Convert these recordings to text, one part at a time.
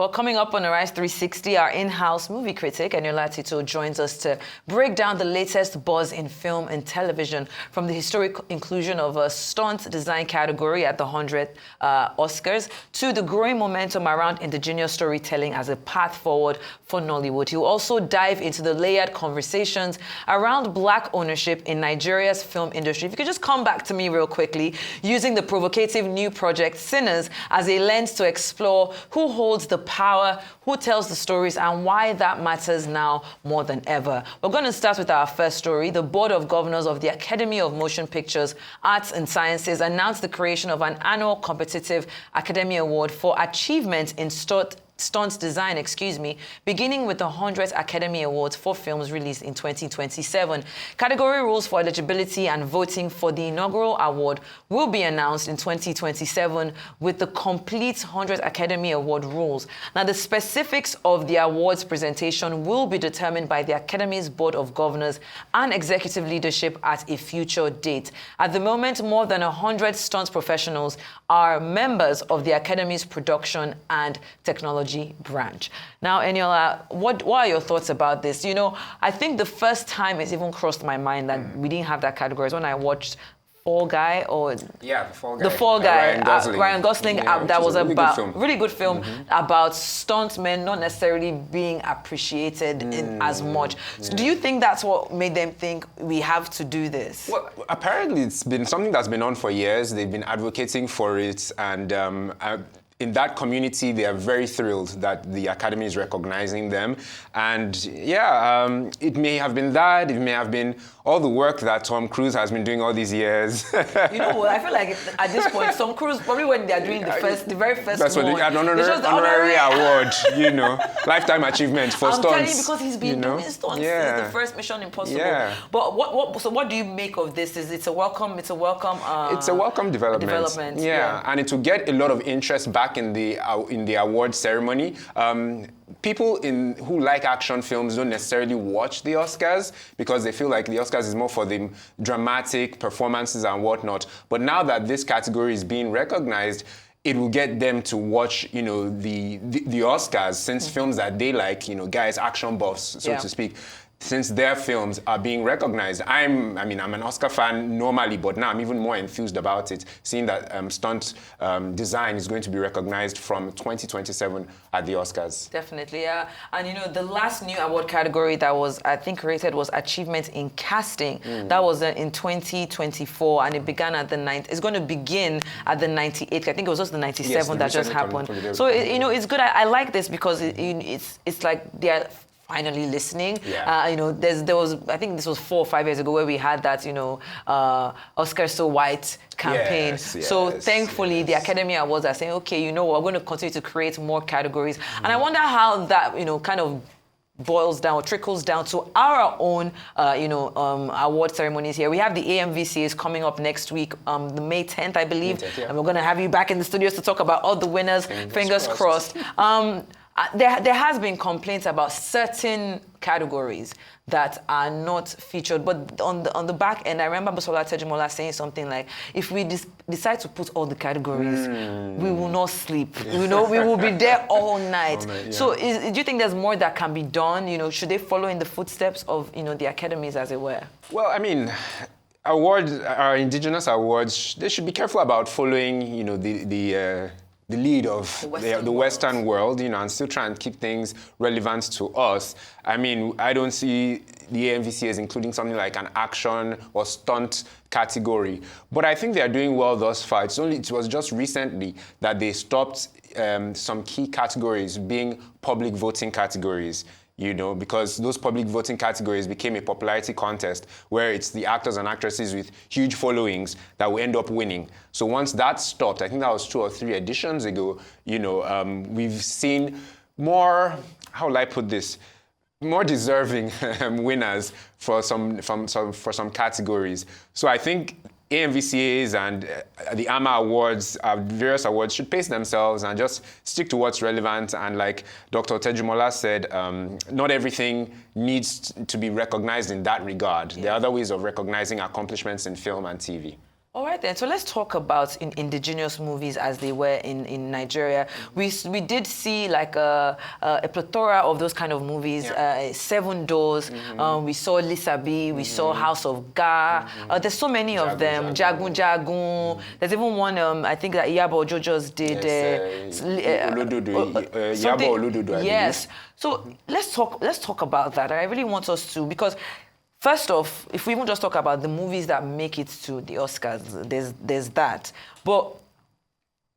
Well, coming up on Arise 360, our in-house movie critic, Eniola Tito, joins us to break down the latest buzz in film and television, from the historic inclusion of a stunt design category at the 100th Oscars to the growing momentum around indigenous storytelling as a path forward for Nollywood. He'll also dive into the layered conversations around Black ownership in Nigeria's film industry. If you could just come back to me real quickly, using the provocative new project Sinners as a lens to explore who holds the power, who tells the stories, and why that matters now more than ever. We're going to start with our first story. The Board of Governors of the Academy of Motion Pictures, Arts and Sciences announced the creation of an annual competitive Academy Award for achievement in stunt design, beginning with the 100th Academy Awards for films released in 2027. Category rules for eligibility and voting for the inaugural award will be announced in 2027 with the complete 100th Academy Award rules. Now, the specifics of the awards presentation will be determined by the Academy's Board of Governors and executive leadership at a future date. At the moment, more than 100 stunt professionals are members of the Academy's production and technology branch. Now, Eniola, what are your thoughts about this? You know, I think the first time it's even crossed my mind that we didn't have that category is when I watched The Fall Guy, Ryan Gosling. That was a really good film about stuntmen not necessarily being appreciated as much. So do you think that's what made them think we have to do this? Well, apparently it's been something that's been on for years. They've been advocating for it, and in that community, they are very thrilled that the Academy is recognizing them. And it may have been that, it may have been all the work that Tom Cruise has been doing all these years. You know what, I feel like at this point, Tom Cruise, probably when they're doing the very first that's one. That's what the honorary award, lifetime achievement for stunts. I'm telling you, because he's been doing stunts since the first Mission Impossible. Yeah. But what do you make of this? It's a welcome development. Yeah, and it will get a lot of interest back in the award ceremony. People who like action films don't necessarily watch the Oscars because they feel like the Oscars is more for the dramatic performances and whatnot. But now that this category is being recognized, it will get them to watch, the Oscars, since films that they like, guys, action buffs, so to speak. Since their films are being recognized. I'm an Oscar fan normally, but now I'm even more enthused about it, seeing that stunt design is going to be recognized from 2027 at the Oscars. Definitely, yeah. And the last new award category that was, I think, created was Achievement in Casting. That was in 2024, and it began at the 9th. It's going to begin at the 98th. I think it was just the 97 that just happened. So, it's good. I like this because it's like they're finally listening. There was, I think this was 4 or 5 years ago, where we had that, Oscar So White campaign. So thankfully, the Academy Awards are saying, okay, we're going to continue to create more categories. And I wonder how that, kind of boils down or trickles down to our own, award ceremonies here. We have the AMVCAs coming up next week, the May 10th, I believe. And we're going to have you back in the studios to talk about all the winners. Fingers crossed. There has been complaints about certain categories that are not featured, but on the back end, I remember Busola Tejumola saying something like, if we decide to put all the categories, we will not sleep. We will be there all night. So do you think there's more that can be done? Should they follow in the footsteps of the academies, as it were? Well, our indigenous awards, they should be careful about following, the lead of the Western world, and still try and keep things relevant to us. I don't see the AMVC as including something like an action or stunt category. But I think they are doing well thus far. It was just recently that they stopped some key categories being public voting categories. Because those public voting categories became a popularity contest where it's the actors and actresses with huge followings that will end up winning. So once that stopped, I think that was 2 or 3 editions ago, we've seen more, how will I put this, more deserving winners for some categories. So I think AMVCAs and the AMA Awards, various awards, should pace themselves and just stick to what's relevant. And like Dr. Tejumola said, not everything needs to be recognized in that regard. There are other ways of recognizing accomplishments in film and TV. All right then, so let's talk about indigenous movies as they were in Nigeria. We did see like a plethora of those kind of movies. Seven Doors. We saw Lisabi. We saw House of Ga. There's so many of them. Jagun Jagun. There's even one I think that Iyabo Ojojo's did. Olododo. Iyabo Olododo. Yes. So let's talk about that. I really want us to, because first off, if we even just talk about the movies that make it to the Oscars, there's that. But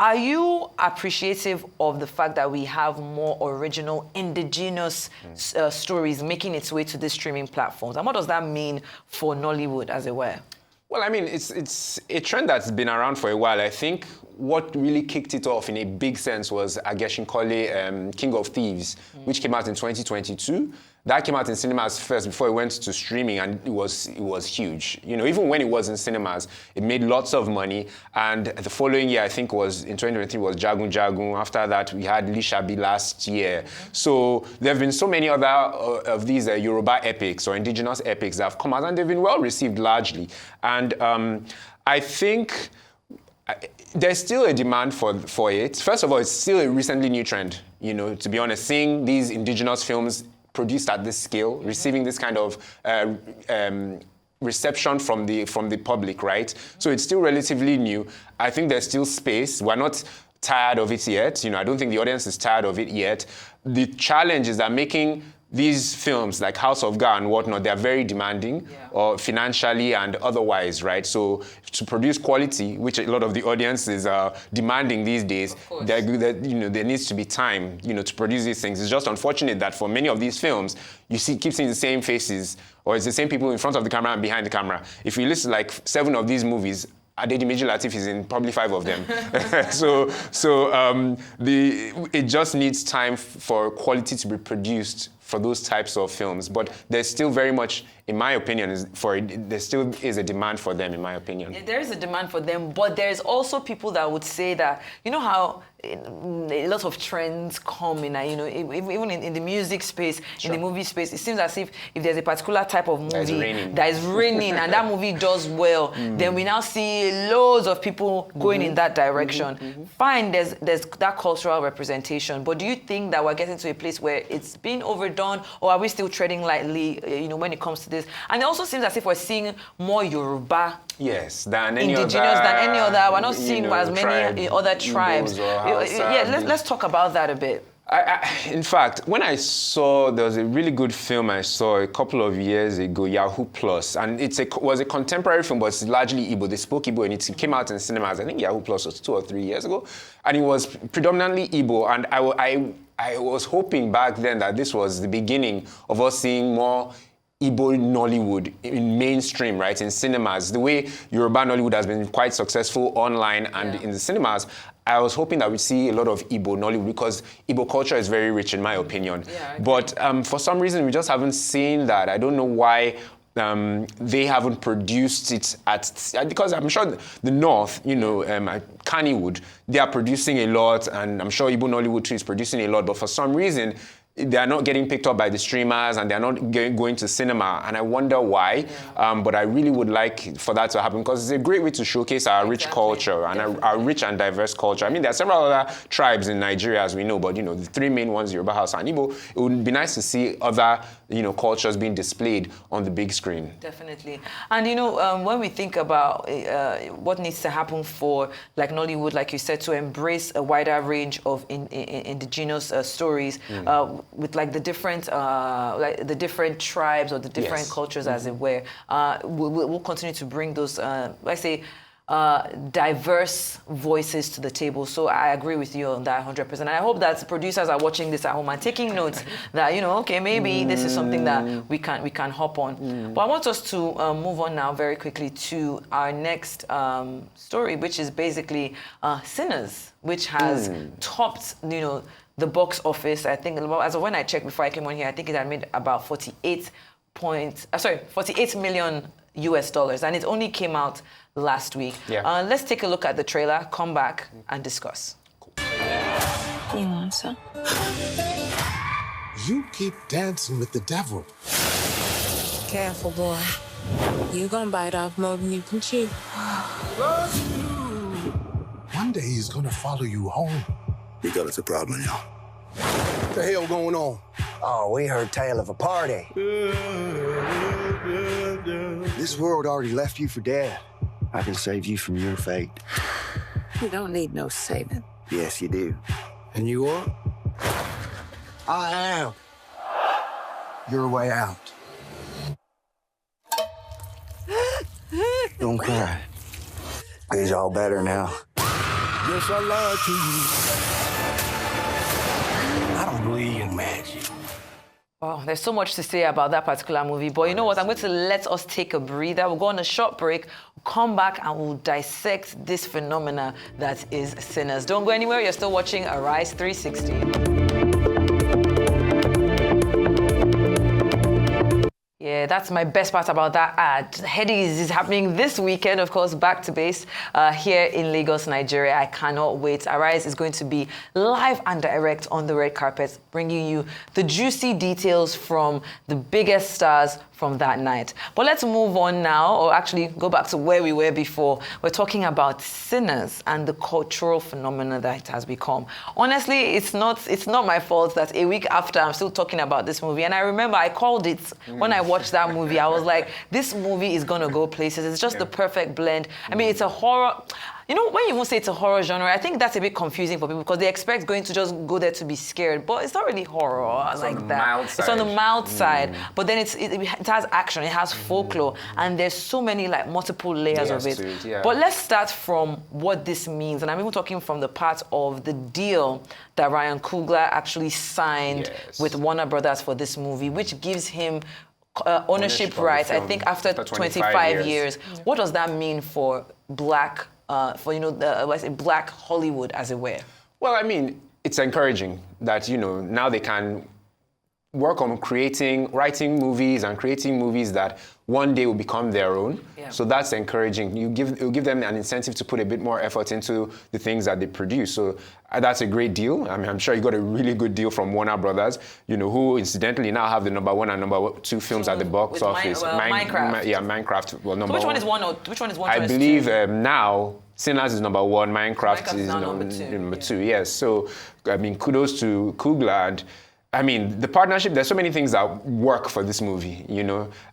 are you appreciative of the fact that we have more original indigenous stories making its way to the streaming platforms? And what does that mean for Nollywood, as it were? Well, I mean, it's a trend that's been around for a while. I think what really kicked it off in a big sense was Ageshinkole, King of Thieves, which came out in 2022. That came out in cinemas first before it went to streaming, and it was huge. You know, even when it was in cinemas, it made lots of money. And the following year, I think was in 2023, was Jagun Jagun. After that, we had Lishabi last year. So there have been so many other of these Yoruba epics or indigenous epics that have come out, and they've been well received largely. And I think there's still a demand for it. First of all, it's still a recently new trend. You know, to be honest, seeing these indigenous films produced at this scale, receiving this kind of reception from the public, right? So it's still relatively new. I think there's still space. We're not tired of it yet. You know, I don't think the audience is tired of it yet. The challenge is that making these films like House of Ga and whatnot, they're very demanding, or financially and otherwise, right? So to produce quality, which a lot of the audience is demanding these days, there needs to be time, to produce these things. It's just unfortunate that for many of these films, keep seeing the same faces, or it's the same people in front of the camera and behind the camera. If you list like 7 of these movies, Adedimiji Lateef is in probably 5 of them. It just needs time for quality to be produced for those types of films. But there's still very much, in my opinion, there still is a demand for them, in my opinion. Yeah, there is a demand for them, but there's also people that would say that, you know how a lot of trends come in, even in the music space, in the movie space, it seems as if there's a particular type of movie that is reigning and that movie does well, then we now see loads of people going in that direction. Fine, there's that cultural representation, but do you think that we're getting to a place where it's being overdone, or are we still treading lightly, when it comes to this? And it also seems as if we're seeing more Yoruba than any indigenous other, than any other. We're not seeing as many other tribes. Let's talk about that a bit. In fact, when I saw, there was a really good film I saw a couple of years ago, Yahoo Plus, and it was a contemporary film, but it's largely Igbo. They spoke Igbo, and it came out in cinemas. I think Yahoo Plus was 2 or 3 years ago, and it was predominantly Igbo. And I was hoping back then that this was the beginning of us seeing more Igbo Nollywood in mainstream, right, in cinemas. The way Yoruba Nollywood has been quite successful online and in the cinemas, I was hoping that we'd see a lot of Igbo Nollywood, because Igbo culture is very rich, in my opinion. But for some reason, we just haven't seen that. I don't know why they haven't produced it because I'm sure the North, Kannywood, they are producing a lot, and I'm sure Igbo Nollywood too is producing a lot, but for some reason, they are not getting picked up by the streamers, and they're not going to cinema, and I wonder why. But I really would like for that to happen, because it's a great way to showcase our rich culture and our rich and diverse culture. I mean, there are several other tribes in Nigeria, as we know, but the 3 main ones, Yoruba, Hausa, and Igbo. It would be nice to see other cultures being displayed on the big screen. Definitely. And when we think about what needs to happen for like Nollywood, like you said, to embrace a wider range of indigenous stories, with like the different tribes or the different cultures, as it were, we'll continue to bring those, diverse voices to the table. So I agree with you on that 100%. And I hope that producers are watching this at home and taking notes that, okay, maybe this is something that we can hop on. But I want us to move on now very quickly to our next story, which is basically Sinners, which has topped, the box office. I think, as of when I checked before I came on here, I think it had made about $48 million US, and it only came out last week. Let's take a look at the trailer, come back and discuss. You want some? You keep dancing with the devil. Careful, boy. You gonna bite off more than you can chew. One day he's gonna follow you home. Because it's a problem now. What the hell going on? Oh, we heard tale of a party. This world already left you for dead. I can save you from your fate. You don't need no saving. Yes, you do. And you are? I am. Your way out. Don't cry. It's all better now. Yes, I lied to you. I don't believe in magic. Wow, there's so much to say about that particular movie. But you know what? I'm going to let us take a breather. We'll go on a short break, come back, and we'll dissect this phenomena that is Sinners. Don't go anywhere. You're still watching Arise 360. Yeah, that's my best part about that ad. Headies is happening this weekend, of course, back to base here in Lagos, Nigeria. I cannot wait. Arise is going to be live and direct on the red carpet, bringing you the juicy details from the biggest stars from that night. But let's move on now, or actually go back to where we were before. We're talking about Sinners and the cultural phenomena that it has become. Honestly, it's not my fault that a week after I'm still talking about this movie. And I remember I called it when I watched that movie. I was like, this movie is gonna go places. It's just the perfect blend. I mean, it's a horror. You know, when you won't say it's a horror genre, I think that's a bit confusing for people because they expect going to just go there to be scared. But it's not really horror like that. It's on the mild side. But then it has action, it has folklore, and there's so many like multiple layers of it. Yeah. But let's start from what this means. And I'm even talking from the part of the deal that Ryan Coogler actually signed with Warner Brothers for this movie, which gives him ownership rights, I think, after 25 years. What does that mean for Black Black Hollywood, as it were? Well, I mean, it's encouraging that, now they can work on writing movies and creating movies that one day will become their own. Yeah. So that's encouraging. It'll give them an incentive to put a bit more effort into the things that they produce. So that's a great deal. I mean, I'm sure you got a really good deal from Warner Brothers, who incidentally now have the #1 and #2 films at the box office. Minecraft. Minecraft. Well, so which one is one? Or which one is one? I believe now Sinners is #1. Minecraft is number two. Yes. So I mean, kudos to Coogler. And I mean, the partnership, there's so many things that work for this movie,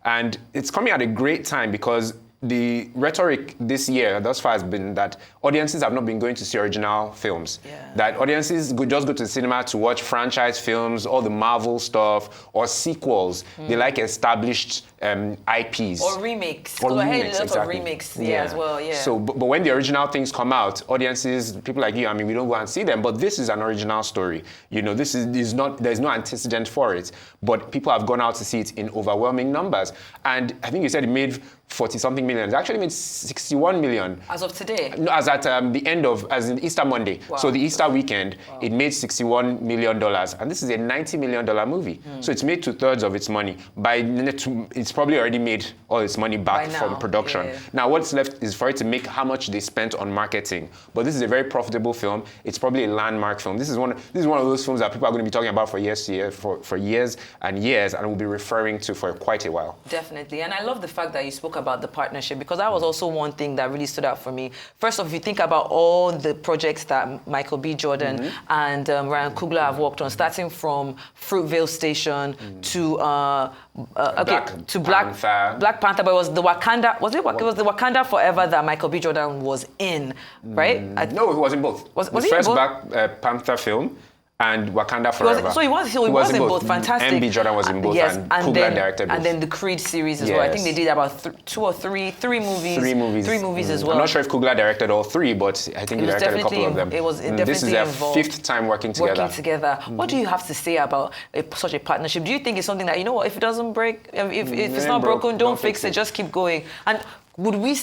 and it's coming at a great time because the rhetoric this year thus far has been that audiences have not been going to see original films. Yeah. That audiences just go to the cinema to watch franchise films, all the Marvel stuff, or sequels. They like established IPs. Or remakes. Or remakes, exactly. Of remakes as well, yeah. So, but when the original things come out, audiences, people like you, I mean, we don't go and see them, but this is an original story. This is not, there's no antecedent for it, but people have gone out to see it in overwhelming numbers. And I think you said it made 40-something million. It actually made 61 million. As of today? No, as at the end of, as in Easter Monday. Wow. So the Easter weekend, it made $61 million. And this is a $90 million movie. So it's made 2/3 of its money. It's probably already made all its money back from production. Yeah. Now what's left is for it to make how much they spent on marketing. But this is a very profitable film. It's probably a landmark film. This is one of those films that people are going to be talking about for years and years, and will be referring to for quite a while. Definitely. And I love the fact that you spoke about the partnership, because that was also one thing that really stood out for me. First off, if you think about all the projects that Michael B. Jordan and Ryan Coogler have worked on, starting from Fruitvale Station to Black Panther, but it was the Wakanda. It was the Wakanda Forever that Michael B. Jordan was in, right? No, he was in both. Was the first Black Panther film and Wakanda Forever. He was in both. Fantastic. M.B. Jordan was in both, and Coogler directed both. And then the Creed series as well. I think they did about three movies as well. I'm not sure if Coogler directed all three, but I think he directed a couple of them. It was definitely This is their involved. 5th time working together. What do you have to say about such a partnership? Do you think it's something that, if it doesn't break, if it's not broken, don't fix it, just keep going? And can we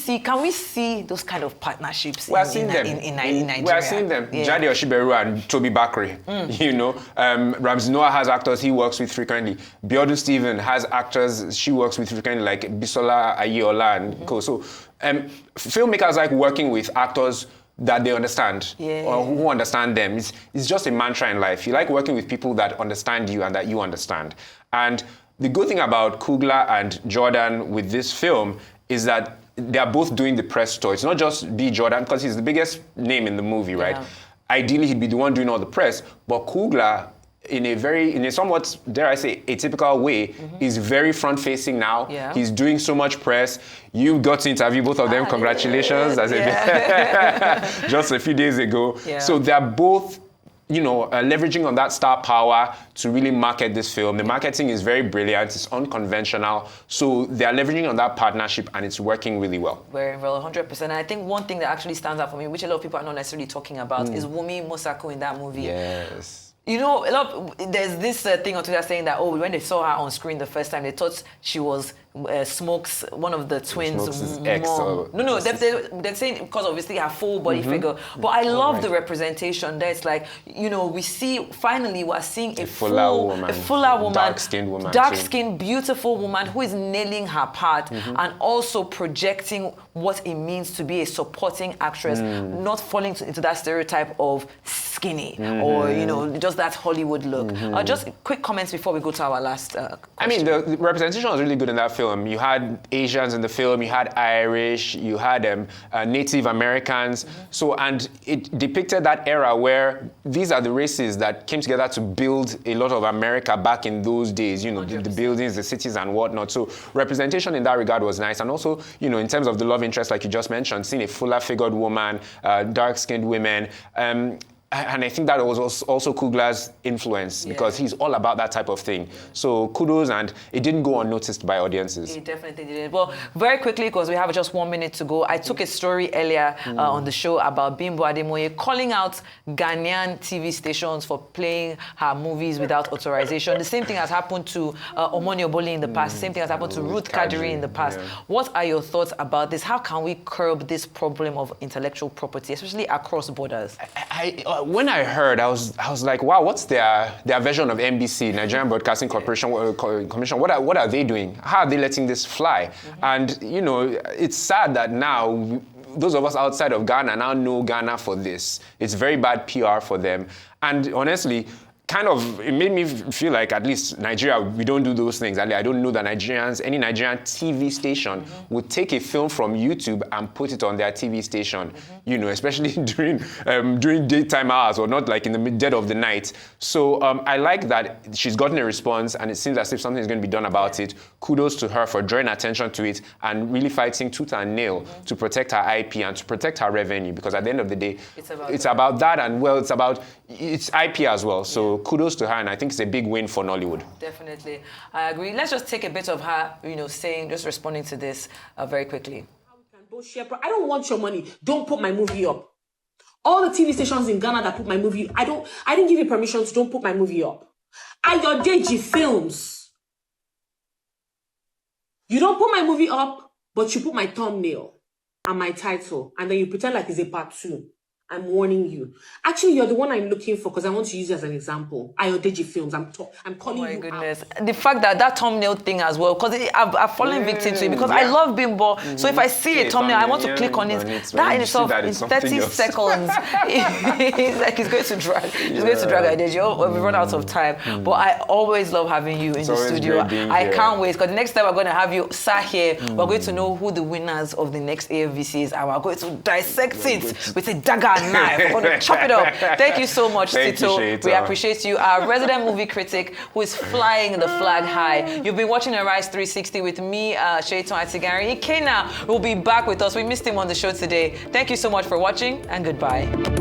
see those kind of partnerships in Nigeria? We are seeing them. Yeah. Jade Oshiberu and Toby Bakri. Ramsey Noah has actors he works with frequently. Biodun Stephen has actors she works with frequently, like Bisola Ayeola and co. So filmmakers like working with actors that they understand or who understand them. It's just a mantra in life. You like working with people that understand you and that you understand. And the good thing about Coogler and Jordan with this film is that they are both doing the press tour. It's not just B. Jordan, because he's the biggest name in the movie, right? Yeah. Ideally, he'd be the one doing all the press, but Coogler, in a somewhat, dare I say, atypical way, is very front-facing now. Yeah. He's doing so much press. You got to interview both of them. Congratulations. Just a few days ago. Yeah. So they're both, leveraging on that star power to really market this film. The marketing is very brilliant. It's unconventional. So they're leveraging on that partnership, and it's working really well. Very well, 100%. And I think one thing that actually stands out for me, which a lot of people are not necessarily talking about, is Wunmi Mosaku in that movie. Yes. There's this thing on Twitter saying that, when they saw her on screen the first time, they thought she was Smokes, one of the twins' Smokes' ex, mom. No, they're saying because obviously her full body figure. But I love the representation there. It's like, we see, finally, we're seeing a fuller woman, dark-skinned woman. Dark-skinned, beautiful woman who is nailing her part and also projecting what it means to be a supporting actress, not falling into that stereotype of skinny or, just that Hollywood look. Just quick comments before we go to our last question. I mean, the representation was really good in that film. You had Asians in the film, you had Irish, you had Native Americans. So, and it depicted that era where these are the races that came together to build a lot of America back in those days, the buildings, the cities and whatnot. So representation in that regard was nice. And also, in terms of the love interest, like you just mentioned, seeing a fuller figured woman, dark-skinned women, and I think that was also Coogler's influence because he's all about that type of thing. So kudos, and it didn't go unnoticed by audiences. It definitely did. Well, very quickly, because we have just 1 minute to go, I took a story earlier on the show about Bimbo Ademoye calling out Ghanaian TV stations for playing her movies without authorization. The same thing has happened to Omoni Oboli in the past. The same thing has happened to Ruth Kadiri in the past. Yeah. What are your thoughts about this? How can we curb this problem of intellectual property, especially across borders? When I heard, I was like, wow, what's their version of NBC, Nigerian Broadcasting Corporation Commission? What are they doing? How are they letting this fly? And it's sad that now those of us outside of Ghana now know Ghana for this. It's very bad PR for them. And honestly, it made me feel like at least Nigeria, we don't do those things. I don't know that any Nigerian TV station would take a film from YouTube and put it on their TV station, especially during daytime hours or not like in the dead of the night. So I like that she's gotten a response and it seems as if something is going to be done about it. Kudos to her for drawing attention to it and really fighting tooth and nail to protect her IP and to protect her revenue, because at the end of the day, it's about that, and it's IP as well. So kudos to her, and I think it's a big win for Nollywood. Definitely. I agree. Let's just take a bit of her, responding to this very quickly. I don't want your money. Don't put my movie up. All the TV stations in Ghana that put my movie, I didn't give you permission to don't put my movie up. Ayodeji Films. You don't put my movie up, but you put my thumbnail and my title, and then you pretend like it's a part 2. I'm warning you. Actually, you're the one I'm looking for because I want to use you as an example. Ayodeji Films. I'm calling you. Oh my goodness! Out. The fact that thumbnail thing as well, because I've fallen victim to it because I love Bimbo. So if I see a thumbnail, I want to click on it. That in itself, in 30 seconds, it's like it's going to drag. It's going to drag Ayodeji. We run out of time. But I always love having you in the studio. I can't wait because the next time we're going to have you sat here. We're going to know who the winners of the next AFVC is, and we're going to dissect it with a dagger. Knife. We're going to chop it up. Thank you so much, Tito. We appreciate you. Our resident movie critic who is flying the flag high. You've been watching Arise 360 with me, Shaiton Atigari. Ikena will be back with us. We missed him on the show today. Thank you so much for watching, and goodbye.